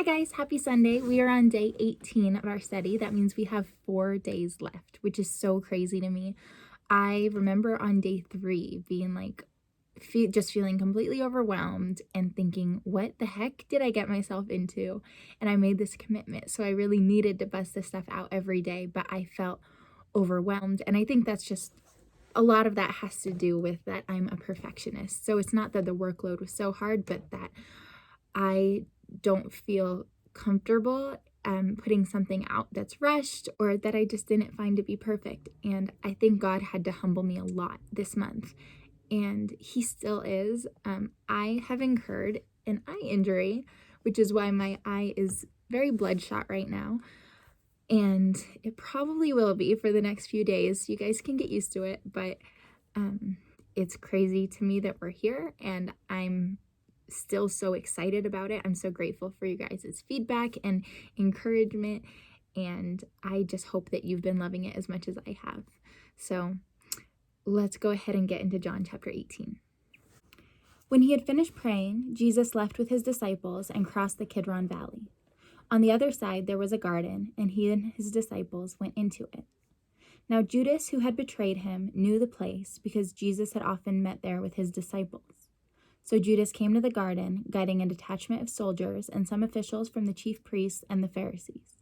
guys, happy Sunday. We are on day 18 of our study. That means we have 4 days left, which is so crazy to me. I remember on day 3 being like, just feeling completely overwhelmed and thinking, what the heck did I get myself into? And I made this commitment. So I really needed to bust this stuff out every day, but I felt overwhelmed. And I think that's just a lot of that has to do with that I'm a perfectionist. So it's not that the workload was so hard, but that I don't feel comfortable putting something out that's rushed or that I just didn't find to be perfect. And I think God had to humble me a lot this month. And he still is. I have incurred an eye injury, which is why my eye is very bloodshot right now. And it probably will be for the next few days. You guys can get used to it, but it's crazy to me that we're here, and I'm still so excited about it. I'm so grateful for you guys' feedback and encouragement, and I just hope that you've been loving it as much as I have. So let's go ahead and get into John chapter 18. When he had finished praying, Jesus left with his disciples and crossed the Kidron Valley. On the other side there was a garden, and he and his disciples went into it. Now Judas, who had betrayed him, knew the place because Jesus had often met there with his disciples. So Judas came to the garden, guiding a detachment of soldiers and some officials from the chief priests and the Pharisees.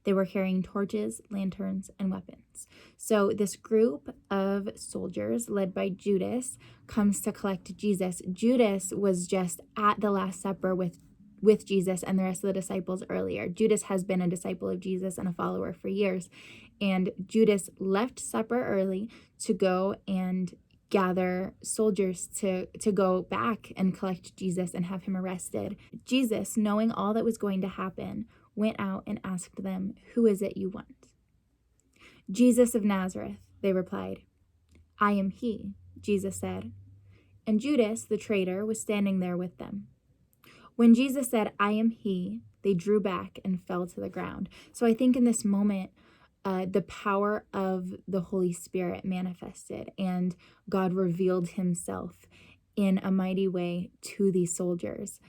They were carrying torches, lanterns, and weapons. So this group of soldiers, led by Judas, comes to collect Jesus. Judas was just at the Last Supper with Jesus and the rest of the disciples earlier. Judas has been a disciple of Jesus and a follower for years. And Judas left supper early to go and gather soldiers to go back and collect Jesus and have him arrested. Jesus, knowing all that was going to happen, went out and asked them, "Who is it you want?" "Jesus of Nazareth," they replied. "I am he," Jesus said. And Judas, the traitor, was standing there with them. When Jesus said, "I am he," they drew back and fell to the ground. So I think in this moment, the power of the Holy Spirit manifested, and God revealed himself in a mighty way to these soldiers.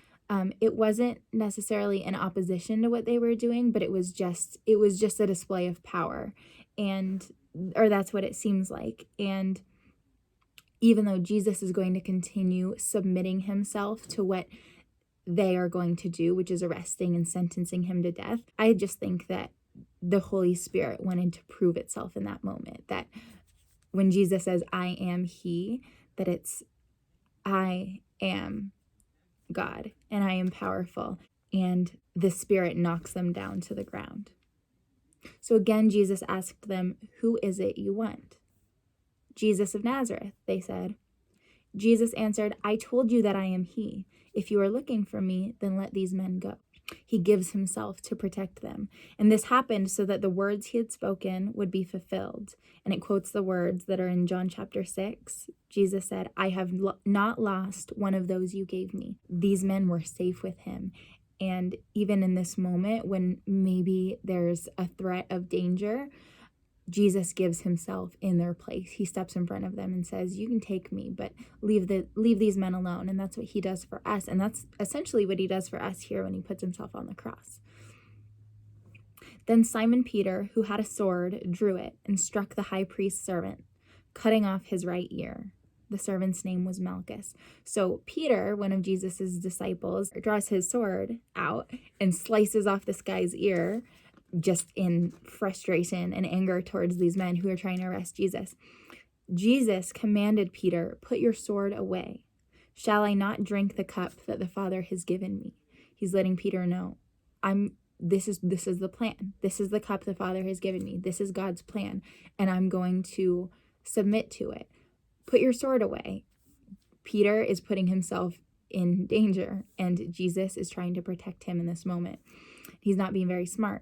It wasn't necessarily in opposition to what they were doing, but it was just a display of power, or that's what it seems like. And even though Jesus is going to continue submitting himself to what they are going to do, which is arresting and sentencing him to death, I just think that the Holy Spirit wanted to prove itself in that moment, that when Jesus says, "I am he," that it's, I am God and I am powerful, and the Spirit knocks them down to the ground. So again, Jesus asked them, "Who is it you want?" "Jesus of Nazareth," they said. Jesus answered, "I told you that I am he. If you are looking for me, then let these men go." He gives himself to protect them. And this happened so that the words he had spoken would be fulfilled. And it quotes the words that are in John chapter 6. Jesus said, "I have not lost one of those you gave me." These men were safe with him. And even in this moment, when maybe there's a threat of danger, Jesus gives himself in their place. He steps in front of them and says, "You can take me, but leave these men alone." And that's what he does for us. And that's essentially what he does for us here when he puts himself on the cross. Then Simon Peter, who had a sword, drew it and struck the high priest's servant, cutting off his right ear. The servant's name was Malchus. So Peter, one of Jesus's disciples, draws his sword out and slices off this guy's ear, just in frustration and anger towards these men who are trying to arrest Jesus. Jesus commanded Peter, "Put your sword away. Shall I not drink the cup that the Father has given me?" He's letting Peter know, this is the plan. This is the cup the Father has given me. This is God's plan, and I'm going to submit to it. Put your sword away. Peter is putting himself in danger, and Jesus is trying to protect him in this moment. He's not being very smart.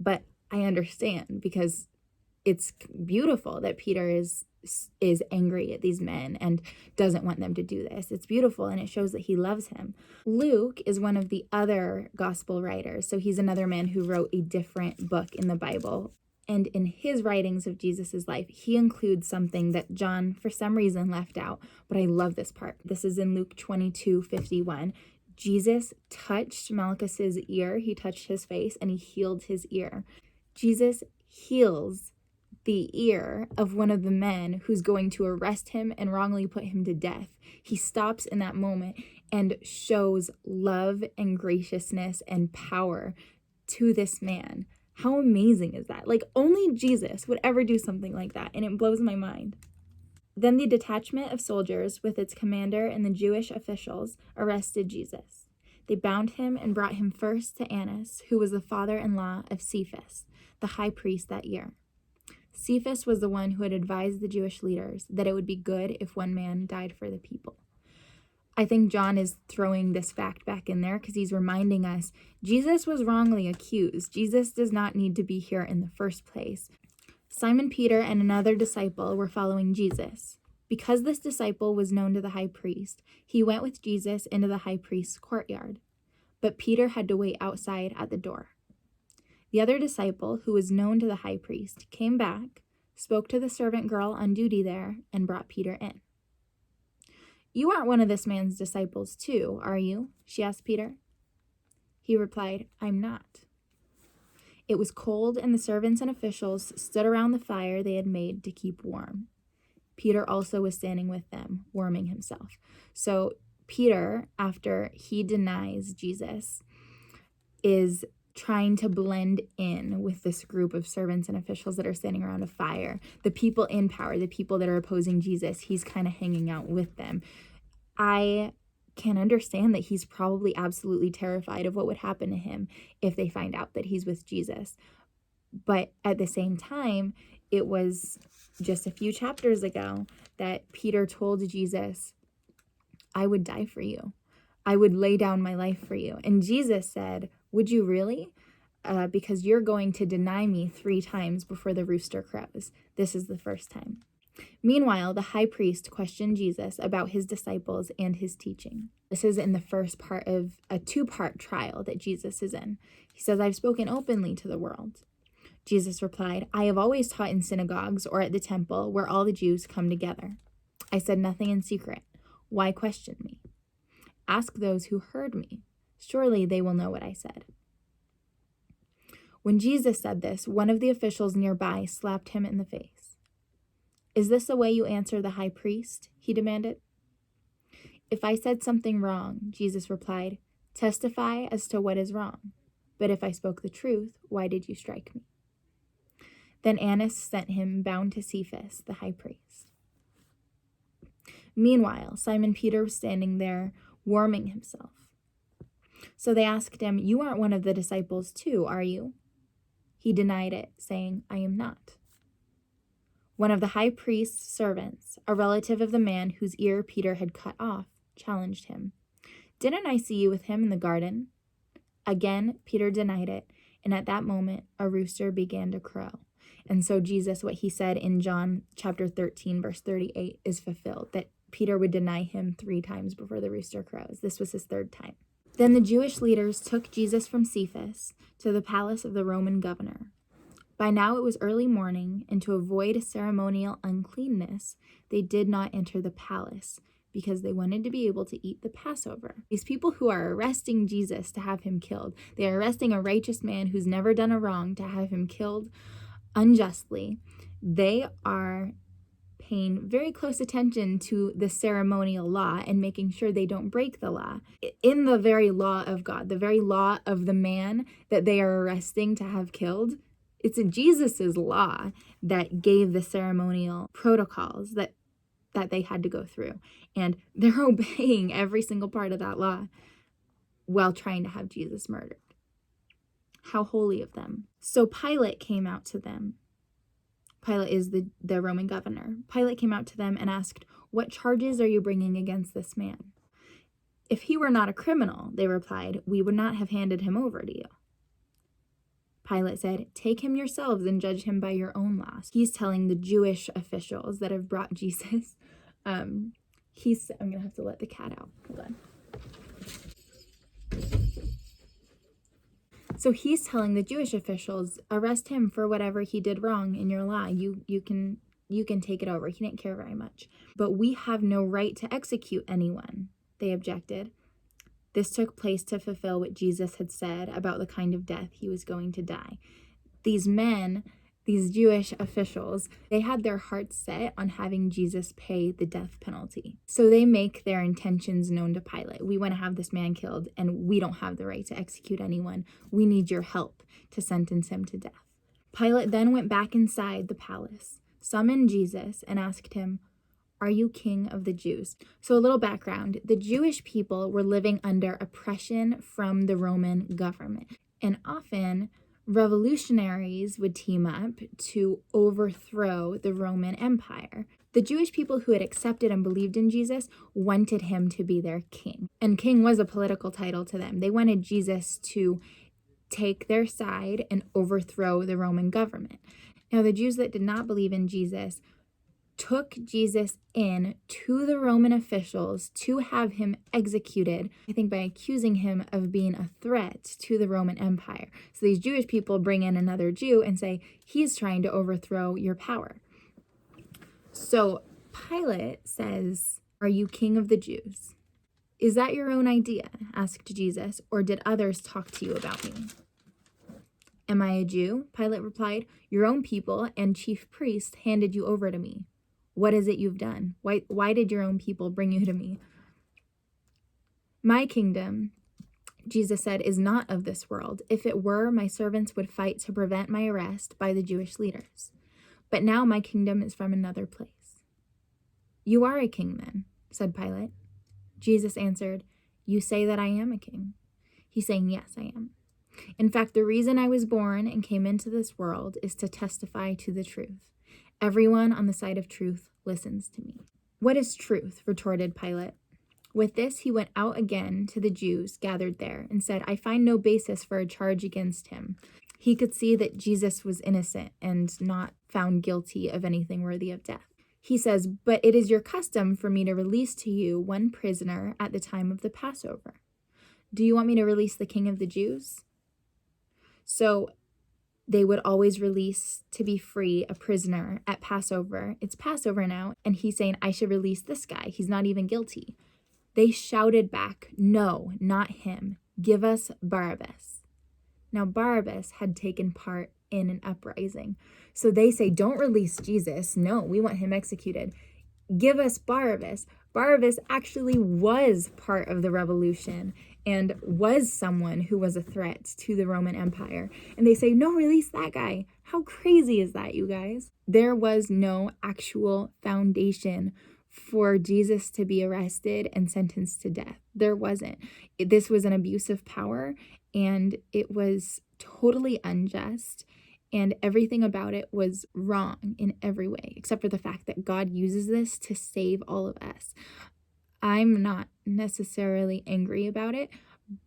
But I understand, because it's beautiful that Peter is angry at these men and doesn't want them to do this. It's beautiful, and it shows that he loves him. Luke is one of the other gospel writers. So he's another man who wrote a different book in the Bible. And in his writings of Jesus's life, he includes something that John, for some reason, left out. But I love this part. This is in Luke 22:51. Jesus touched Malchus's ear. He touched his face and he healed his ear. Jesus heals the ear of one of the men who's going to arrest him and wrongly put him to death. He stops in that moment and shows love and graciousness and power to this man. How amazing is that? Like, only Jesus would ever do something like that, and it blows my mind. Then the detachment of soldiers with its commander and the Jewish officials arrested Jesus. They bound him and brought him first to Annas, who was the father-in-law of Cephas, the high priest that year. Cephas was the one who had advised the Jewish leaders that it would be good if one man died for the people. I think John is throwing this fact back in there because he's reminding us Jesus was wrongly accused. Jesus does not need to be here in the first place. Simon Peter and another disciple were following Jesus. Because this disciple was known to the high priest, he went with Jesus into the high priest's courtyard. But Peter had to wait outside at the door. The other disciple, who was known to the high priest, came back, spoke to the servant girl on duty there, and brought Peter in. "You aren't one of this man's disciples too, are you?" she asked Peter. He replied, "I'm not." It was cold, and the servants and officials stood around the fire they had made to keep warm. Peter also was standing with them, warming himself. So Peter, after he denies Jesus, is trying to blend in with this group of servants and officials that are standing around a fire. The people in power, the people that are opposing Jesus, he's kind of hanging out with them. I can understand that he's probably absolutely terrified of what would happen to him if they find out that he's with Jesus. But at the same time, it was just a few chapters ago that Peter told Jesus, "I would die for you. I would lay down my life for you." And Jesus said, "Would you really? Because you're going to deny me 3 times before the rooster crows. This is the first time." Meanwhile, the high priest questioned Jesus about his disciples and his teaching. This is in the first part of a 2-part trial that Jesus is in. He says, "I've spoken openly to the world." Jesus replied, "I have always taught in synagogues or at the temple where all the Jews come together. I said nothing in secret. Why question me? Ask those who heard me. Surely they will know what I said." When Jesus said this, one of the officials nearby slapped him in the face. "Is this the way you answer the high priest?" he demanded. "If I said something wrong," Jesus replied, "testify as to what is wrong. But if I spoke the truth, why did you strike me?" Then Annas sent him bound to Cephas, the high priest. Meanwhile, Simon Peter was standing there, warming himself. So they asked him, "You aren't one of the disciples too, are you?" He denied it, saying, "I am not." One of the high priest's servants, a relative of the man whose ear Peter had cut off, challenged him. "Didn't I see you with him in the garden?" Again, Peter denied it, and at that moment, a rooster began to crow. And so Jesus, what he said in John chapter 13, verse 38, is fulfilled, that Peter would deny him 3 times before the rooster crows. This was his 3rd time. Then the Jewish leaders took Jesus from Cephas to the palace of the Roman governor. By now it was early morning, and to avoid ceremonial uncleanness, they did not enter the palace, because they wanted to be able to eat the Passover. These people who are arresting Jesus to have him killed, they are arresting a righteous man who's never done a wrong to have him killed unjustly. They are paying very close attention to the ceremonial law and making sure they don't break the law. In the very law of God, the very law of the man that they are arresting to have killed, it's Jesus's law that gave the ceremonial protocols that they had to go through. And they're obeying every single part of that law while trying to have Jesus murdered. How holy of them. So Pilate came out to them. Pilate is the Roman governor. Pilate came out to them and asked, "What charges are you bringing against this man?" "If he were not a criminal," they replied, "we would not have handed him over to you." Pilate said, "Take him yourselves and judge him by your own laws." He's telling the Jewish officials that have brought Jesus. I'm going to have to let the cat out. Hold on. So he's telling the Jewish officials, arrest him for whatever he did wrong in your law. You can take it over. He didn't care very much. "But we have no right to execute anyone," they objected. This took place to fulfill what Jesus had said about the kind of death he was going to die. These men, these Jewish officials, they had their hearts set on having Jesus pay the death penalty. So they make their intentions known to Pilate. We want to have this man killed, and we don't have the right to execute anyone. We need your help to sentence him to death. Pilate then went back inside the palace, summoned Jesus, and asked him, "Are you king of the Jews?" So a little background. The Jewish people were living under oppression from the Roman government. And often revolutionaries would team up to overthrow the Roman Empire. The Jewish people who had accepted and believed in Jesus wanted him to be their king. And king was a political title to them. They wanted Jesus to take their side and overthrow the Roman government. Now, the Jews that did not believe in Jesus took Jesus in to the Roman officials to have him executed, I think by accusing him of being a threat to the Roman Empire. So these Jewish people bring in another Jew and say, he's trying to overthrow your power. So Pilate says, "Are you king of the Jews?" "Is that your own idea?" asked Jesus, "or did others talk to you about me?" "Am I a Jew?" Pilate replied. "Your own people and chief priests handed you over to me. What is it you've done? Why did your own people bring you to me?" "My kingdom," Jesus said, "is not of this world. If it were, my servants would fight to prevent my arrest by the Jewish leaders. But now my kingdom is from another place." "You are a king then," said Pilate. Jesus answered, "You say that I am a king." He's saying, "Yes, I am. In fact, the reason I was born and came into this world is to testify to the truth. Everyone on the side of truth listens to me." "What is truth?" retorted Pilate. With this, he went out again to the Jews gathered there and said, "I find no basis for a charge against him." He could see that Jesus was innocent and not found guilty of anything worthy of death. He says, "But it is your custom for me to release to you one prisoner at the time of the Passover. Do you want me to release the king of the Jews?" So they would always release to be free a prisoner at Passover. It's Passover now, and he's saying, "I should release this guy. He's not even guilty." They shouted back, "No, not him. Give us Barabbas." Now, Barabbas had taken part in an uprising. So they say, "Don't release Jesus. No, we want him executed. Give us Barabbas." Barabbas actually was part of the revolution and was someone who was a threat to the Roman Empire. And they say, "No, release that guy." How crazy is that, you guys? There was no actual foundation for Jesus to be arrested and sentenced to death. There wasn't. This was an abuse of power, and it was totally unjust. And everything about it was wrong in every way, except for the fact that God uses this to save all of us. I'm not necessarily angry about it,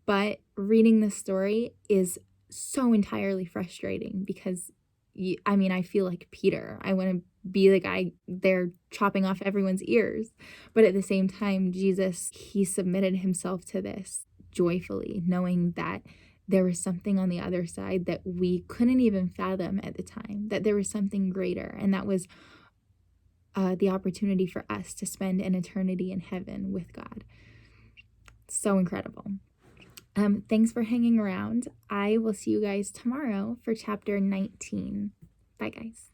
but reading the story is so entirely frustrating because, I feel like Peter. I want to be the guy there chopping off everyone's ears. But at the same time, Jesus, he submitted himself to this joyfully, knowing that there was something on the other side that we couldn't even fathom at the time, that there was something greater, and that was the opportunity for us to spend an eternity in heaven with God. So incredible. Thanks for hanging around. I will see you guys tomorrow for chapter 19. Bye, guys.